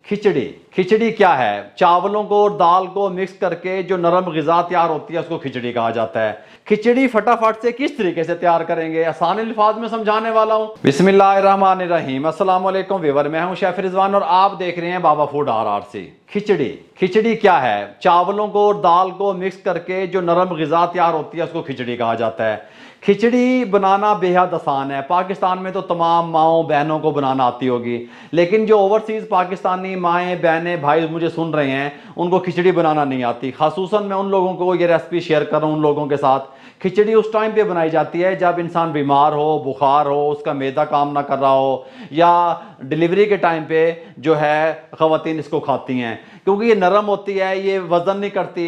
खिचड़ी। खिचड़ी क्या है? चावलों को और दाल को मिक्स करके जो नरम ग़िज़ा तैयार होती है उसको खिचड़ी कहा जाता है। खिचड़ी फटाफट से किस तरीके से तैयार करेंगे, आसान अल्फाज में समझाने वाला हूँ। बिस्मिल्लाहिर्रहमानिर्रहीम। अस्सलाम वालेकुम व्यूअर, मैं हूँ शेफ रिजवान और आप देख रहे हैं बाबा फूड RRC। खिचड़ी। खिचड़ी क्या है? चावलों को और दाल को मिक्स करके जो नरम ग़िज़ा तैयार होती है उसको खिचड़ी कहा जाता है। खिचड़ी बनाना बेहद आसान है। पाकिस्तान में तो तमाम माओं बहनों को बनाना आती होगी, लेकिन जो ओवरसीज़ पाकिस्तानी माएँ बहनें भाई मुझे सुन रहे हैं उनको खिचड़ी बनाना नहीं आती। खासूसन मैं उन लोगों को ये रेसिपी शेयर कर रहा हूँ उन लोगों के साथ। खिचड़ी उस टाइम पे बनाई जाती है जब इंसान बीमार हो, बुखार हो, उसका मैदा काम ना कर रहा हो, या डिलीवरी के टाइम पे जो है ख़वातीन इसको खाती हैं, क्योंकि ये नरम होती है, ये वज़न नहीं करती,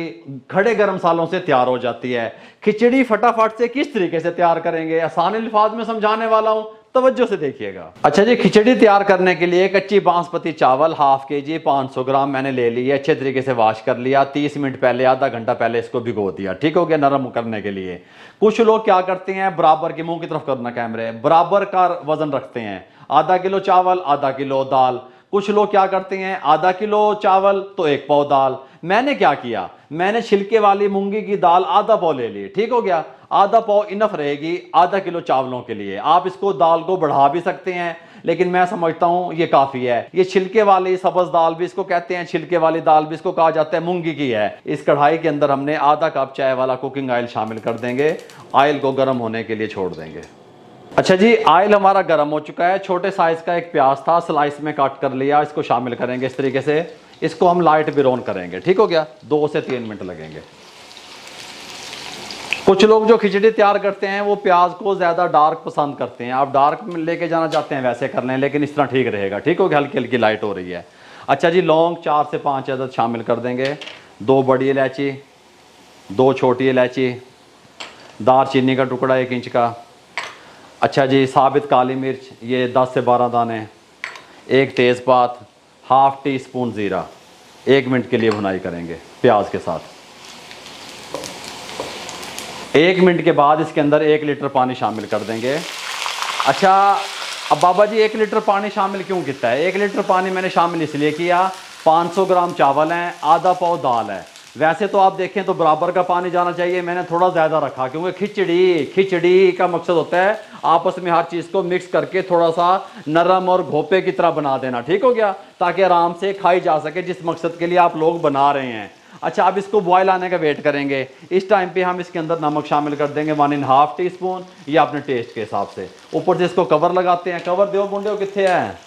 खड़े गर्म मसालों से तैयार हो जाती है। खिचड़ी फटाफट से किस तरीके से तैयार करेंगे, आसान अल्फाज में समझाने वाला हूँ, तवज्जो से देखिएगा। अच्छा जी, खिचड़ी तैयार करने के लिए कच्ची बासमती चावल हाफ केजी 500 ग्राम मैंने ले ली है। अच्छे तरीके से वॉश कर लिया। 30 मिनट पहले, आधा घंटा पहले इसको भिगो दिया। ठीक हो गया, नरम करने के लिए। कुछ लोग क्या करते हैं, बराबर के मुंह की तरफ करना कैमरे, बराबर का वजन रखते हैं। आधा किलो चावल, आधा किलो दाल। कुछ लोग क्या करते हैं, आधा किलो चावल तो 1 पाव दाल। मैंने क्या किया, मैंने छिलके वाली मूंगी की दाल आधा पाव ले ली। ठीक हो गया, आधा पाव इनफ रहेगी आधा किलो चावलों के लिए। आप इसको दाल को बढ़ा भी सकते हैं, लेकिन मैं समझता हूं ये काफ़ी है। ये छिलके वाली सब्ज दाल भी इसको कहते हैं, छिलके वाली दाल भी इसको कहा जाता है, मूंगी की है। इस कढ़ाई के अंदर हमने आधा कप चाय वाला कुकिंग ऑयल शामिल कर देंगे। ऑयल को गर्म होने के लिए छोड़ देंगे। अच्छा जी, ऑयल हमारा गर्म हो चुका है। छोटे साइज का एक प्याज था, स्लाइस में काट कर लिया, इसको शामिल करेंगे इस तरीके से। इसको हम लाइट ब्राउन करेंगे। ठीक हो गया, 2 से 3 मिनट लगेंगे। कुछ लोग जो खिचड़ी तैयार करते हैं वो प्याज को ज़्यादा डार्क पसंद करते हैं। आप डार्क लेके जाना चाहते हैं वैसे कर लें, लेकिन इस तरह ठीक रहेगा। ठीक हो गया, हल्की हल्की लाइट हो रही है। अच्छा जी, लौंग 4 से 5 अदद शामिल कर देंगे। 2 बड़ी इलायची, 2 छोटी इलायची, दालचीनी का टुकड़ा 1 इंच का। अच्छा जी, साबित काली मिर्च ये 10 से 12 दाने, 1 तेज़पात, हाफ टी स्पून ज़ीरा। 1 मिनट के लिए भुनाई करेंगे प्याज के साथ। 1 मिनट के बाद इसके अंदर 1 लीटर पानी शामिल कर देंगे। अच्छा, अब बाबा जी 1 लीटर पानी शामिल क्यों किया है? 1 लीटर पानी मैंने शामिल इसलिए किया, 500 ग्राम चावल हैं, आधा पाव दाल है। वैसे तो आप देखें तो बराबर का पानी जाना चाहिए, मैंने थोड़ा ज़्यादा रखा क्योंकि खिचड़ी का मकसद होता है आपस में हर चीज़ को मिक्स करके थोड़ा सा नरम और घोपे की तरह बना देना। ठीक हो गया, ताकि आराम से खाई जा सके जिस मकसद के लिए आप लोग बना रहे हैं। अच्छा, अब इसको बॉयल आने का वेट करेंगे। इस टाइम पे हम इसके अंदर नमक शामिल कर देंगे 1.5 टीस्पून, या अपने टेस्ट के हिसाब से। ऊपर से इसको कवर लगाते हैं। कवर दो बुंडे कितने हैं,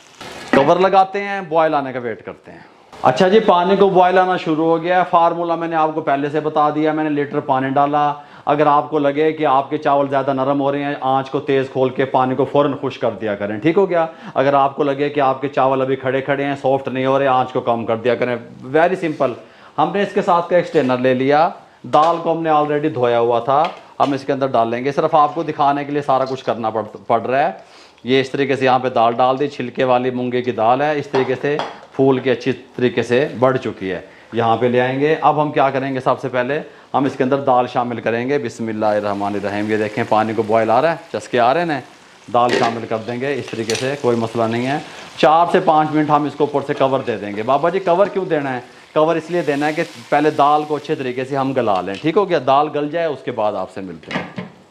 कवर लगाते हैं, बॉयल आने का वेट करते हैं। अच्छा जी, पानी को बॉयल आना शुरू हो गया है। फार्मूला मैंने आपको पहले से बता दिया। मैंने लीटर पानी डाला। अगर आपको लगे कि आपके चावल ज़्यादा नरम हो रहे हैं, आंच को तेज़ खोल के पानी को फ़ौरन खुश कर दिया करें। ठीक हो गया। अगर आपको लगे कि आपके चावल अभी खड़े खड़े हैं, सॉफ्ट नहीं हो रहे, आंच को कम कर दिया करें। Very simple. हमने इसके साथ का एक स्ट्रेनर ले लिया। दाल को हमने ऑलरेडी धोया हुआ था, हम इसके अंदर डालेंगे। सिर्फ आपको दिखाने के लिए सारा कुछ करना पड़ रहा है। ये इस तरीके से यहाँ पे दाल डाल दी, छिलके वाली मूंगे की दाल है। इस तरीके से फूल के अच्छी तरीके से बढ़ चुकी है। यहाँ पे ले आएंगे। अब हम क्या करेंगे, सबसे पहले हम इसके अंदर दाल शामिल करेंगे। बिस्मिल्लाहिर्रहमानिर्रहीम। ये देखें पानी को बॉयल आ रहा है, चस्के आ रहे हैं। दाल शामिल कर देंगे इस तरीके से, कोई मसला नहीं है। 4 से 5 मिनट हम इसको ऊपर से कवर दे देंगे। बाबा जी कवर क्यों देना है? कवर इसलिए देना है कि पहले दाल को अच्छे तरीके से हम गला लें। ठीक हो गया, दाल गल जाए उसके बाद आपसे मिलते हैं।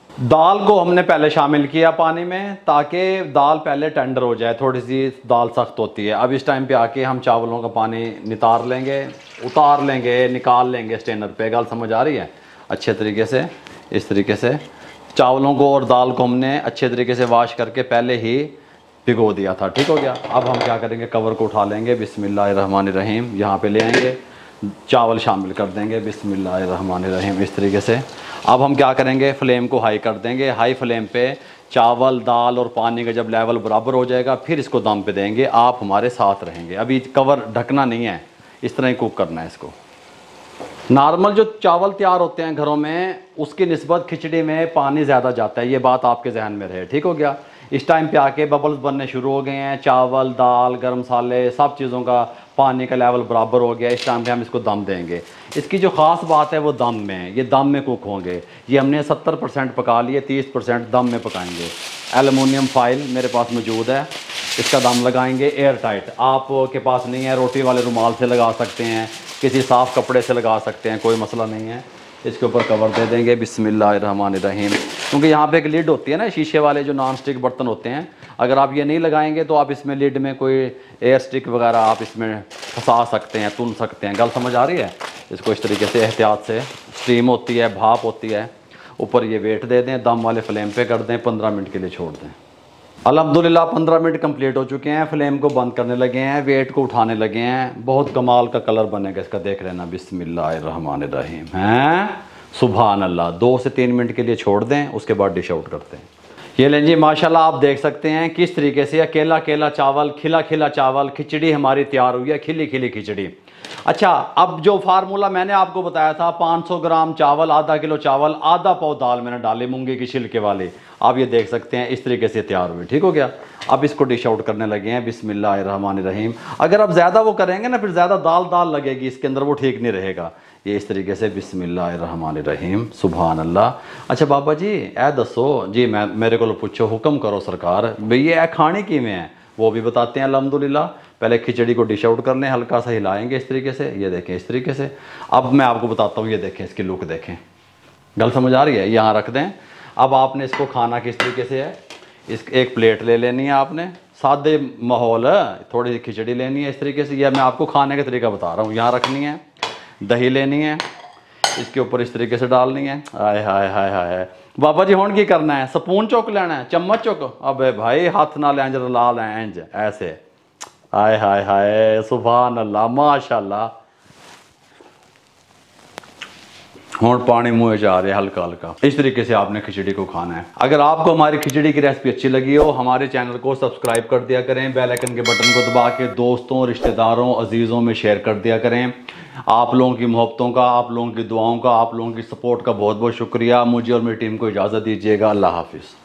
दाल को हमने पहले शामिल किया पानी में, ताकि दाल पहले टेंडर हो जाए। थोड़ी सी दाल सख्त होती है। अब इस टाइम पे आके हम चावलों का पानी नितार लेंगे, उतार लेंगे, निकाल लेंगे स्ट्रेनर पे। गल समझ आ रही है? अच्छे तरीके से इस तरीके से चावलों को और दाल को हमने अच्छे तरीके से वॉश करके पहले ही भिगो दिया था। ठीक हो गया। अब हम क्या करेंगे, कवर को उठा लेंगे। बिस्मिल्लाहिर्रहमानिर्रहीम। यहाँ पे ले आएंगे, चावल शामिल कर देंगे। बिस्मिल्लाहिर्रहमानिर्रहीम इस तरीके से। अब हम क्या करेंगे, फ्लेम को हाई कर देंगे। हाई फ्लेम पे चावल, दाल और पानी का जब लेवल बराबर हो जाएगा फिर इसको दम पे देंगे। आप हमारे साथ रहेंगे। अभी कवर ढकना नहीं है, इस तरह ही कुक करना है इसको। नॉर्मल जो चावल तैयार होते हैं घरों में, उसकी निस्बत खिचड़ी में पानी ज़्यादा जाता है। ये बात आपके जहन में रहे। ठीक हो गया। इस टाइम पे आके बबल्स बनने शुरू हो गए हैं। चावल, दाल, गर्म मसाले, सब चीज़ों का पानी का लेवल बराबर हो गया। इस टाइम पे हम इसको दम देंगे। इसकी जो ख़ास बात है वो दम में है। ये दम में कुक होंगे। ये हमने 70% पका लिए, 30% दम में पकाएंगे। एलुमिनियम फाइल मेरे पास मौजूद है, इसका दम लगाएंगे एयर टाइट। आपके पास नहीं है, रोटी वाले रुमाल से लगा सकते हैं, किसी साफ़ कपड़े से लगा सकते हैं, कोई मसला नहीं है। इसके ऊपर कवर दे देंगे बिस्मिल्लाहिर्रहमानिर्रहीम। क्योंकि यहाँ पे एक लिड होती है ना, शीशे वाले जो नॉन स्टिक बर्तन होते हैं, अगर आप ये नहीं लगाएंगे तो आप इसमें लिड में कोई एयर स्टिक वगैरह आप इसमें फंसा सकते हैं, तुन सकते हैं। गल समझ आ रही है? इसको इस तरीके से एहतियात से, स्टीम होती है, भाप होती है, ऊपर ये वेट दे दें, दम वाले फ्लेम पे कर दें, 15 मिनट के लिए छोड़ दें। अल्हम्दुलिल्लाह 15 मिनट कंप्लीट हो चुके हैं, फ्लेम को बंद करने लगे हैं, वेट को उठाने लगे हैं। बहुत कमाल का कलर बनेगा इसका, देख लेना। बिस्मिल्लाहिर्रहमानिर्रहीम हैं, सुभान अल्लाह। 2 से 3 मिनट के लिए छोड़ दें, उसके बाद डिश आउट करते हैं। ये लें जी, माशाल्लाह आप देख सकते हैं किस तरीके से अकेला अकेला चावल, खिला खिला चावल, खिचड़ी हमारी तैयार हुई है, खिली खिली खिचड़ी। अच्छा, अब जो फार्मूला मैंने आपको बताया था, 500 ग्राम चावल, आधा किलो चावल, आधा पाव दाल मैंने डाली मूंगी की छिलके वाली, आप ये देख सकते हैं इस तरीके से तैयार हुई। ठीक हो गया? अब इसको डिश आउट करने लगे हैं बिस्मिल्लाहिर्रहमानिर्रहीम। अगर आप ज़्यादा वो करेंगे ना, फिर ज़्यादा दाल दाल लगेगी इसके अंदर, वो ठीक नहीं रहेगा। ये इस तरीके से बिस्मिल्लाहिर्रहमानिर्रहीम, सुभान अल्लाह। अच्छा बाबा जी ए दसो जी, मैं मेरे को पूछो, हुक्म करो सरकार, भैया खाने की में है, वो भी बताते हैं अल्हम्दुलिल्लाह। पहले खिचड़ी को डिश आउट कर लें, हल्का सा हिलाएंगे इस तरीके से, ये देखें इस तरीके से। अब मैं आपको बताता हूँ, ये देखें इसकी लुक देखें, गल समझ आ रही है? यहाँ रख दें। अब आपने इसको खाना किस तरीके से है, इस एक प्लेट ले लेनी है आपने, सादे माहौल, थोड़ी सी खिचड़ी लेनी है इस तरीके से। यह मैं आपको खाने का तरीका बता रहा हूँ। यहाँ रखनी है, दही लेनी है, इसके ऊपर इस तरीके से डालनी है। हाय हाय हाय हाय बाबा जी, हुण की करना है? स्पून चुक लेना है, चम्मच चुक? अबे भाई हाथ ना इंज ला लें, इंज ऐसे। हाय हाय हाय, सुभान अल्लाह, माशाल्लाह। हुण पानी मुँह जा रहा है हल्का हल्का। इस तरीके से आपने खिचड़ी को खाना है। अगर आपको हमारी खिचड़ी की रेसिपी अच्छी लगी हो, हमारे चैनल को सब्सक्राइब कर दिया करें, बेल आइकन के बटन को दबा के दोस्तों, रिश्तेदारों, अजीज़ों में शेयर कर दिया करें। आप लोगों की मोहब्बतों का, आप लोगों की दुआओं का, आप लोगों की सपोर्ट का बहुत बहुत शुक्रिया। मुझे और मेरी टीम को इजाज़त दीजिएगा। अल्लाह हाफिज़।